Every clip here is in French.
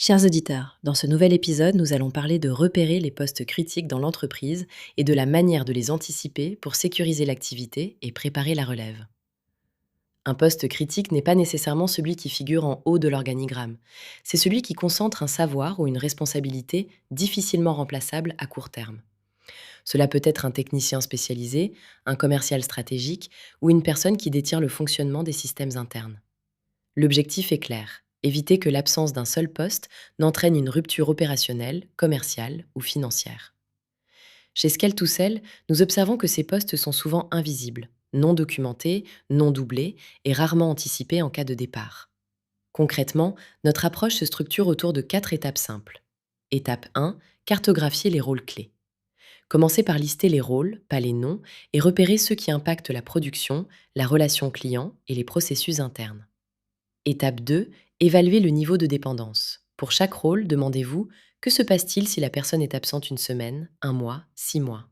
Chers auditeurs, dans ce nouvel épisode, nous allons parler de repérer les postes critiques dans l'entreprise et de la manière de les anticiper pour sécuriser l'activité et préparer la relève. Un poste critique n'est pas nécessairement celui qui figure en haut de l'organigramme. C'est celui qui concentre un savoir ou une responsabilité difficilement remplaçable à court terme. Cela peut être un technicien spécialisé, un commercial stratégique ou une personne qui détient le fonctionnement des systèmes internes. L'objectif est clair, éviter que l'absence d'un seul poste n'entraîne une rupture opérationnelle, commerciale ou financière. Chez Skeltoussel, nous observons que ces postes sont souvent invisibles, non documentés, non doublés et rarement anticipés en cas de départ. Concrètement, notre approche se structure autour de 4 étapes simples. Étape 1, cartographier les rôles clés. Commencez par lister les rôles, pas les noms, et repérer ceux qui impactent la production, la relation client et les processus internes. Étape 2, évaluer le niveau de dépendance. Pour chaque rôle, demandez-vous: que se passe-t-il si la personne est absente une semaine, un mois, 6 mois?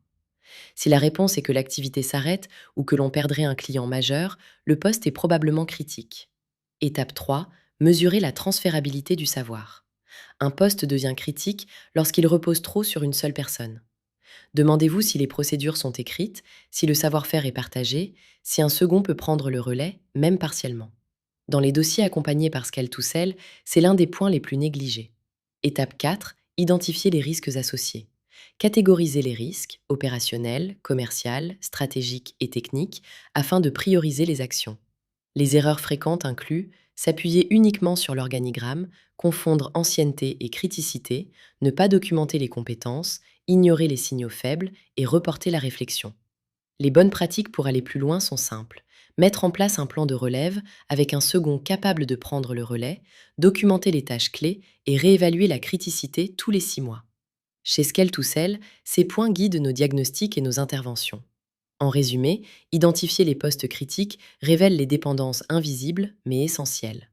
Si la réponse est que l'activité s'arrête ou que l'on perdrait un client majeur, le poste est probablement critique. Étape 3, mesurer la transférabilité du savoir. Un poste devient critique lorsqu'il repose trop sur une seule personne. Demandez-vous si les procédures sont écrites, si le savoir-faire est partagé, si un second peut prendre le relais, même partiellement. Dans les dossiers accompagnés par Scale2Sell, c'est l'un des points les plus négligés. Étape 4, identifier les risques associés. Catégoriser les risques, opérationnels, commerciaux, stratégiques et techniques, afin de prioriser les actions. Les erreurs fréquentes incluent s'appuyer uniquement sur l'organigramme, confondre ancienneté et criticité, ne pas documenter les compétences, ignorer les signaux faibles et reporter la réflexion. Les bonnes pratiques pour aller plus loin sont simples. Mettre en place un plan de relève avec un second capable de prendre le relais, documenter les tâches clés et réévaluer la criticité tous les 6 mois. Chez Scale2Sell, ces points guident nos diagnostics et nos interventions. En résumé, identifier les postes critiques révèle les dépendances invisibles mais essentielles.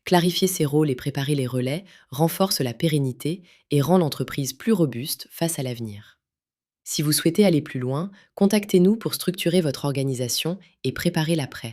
Clarifier ses rôles et préparer les relais renforce la pérennité et rend l'entreprise plus robuste face à l'avenir. Si vous souhaitez aller plus loin, contactez-nous pour structurer votre organisation et préparer l'après.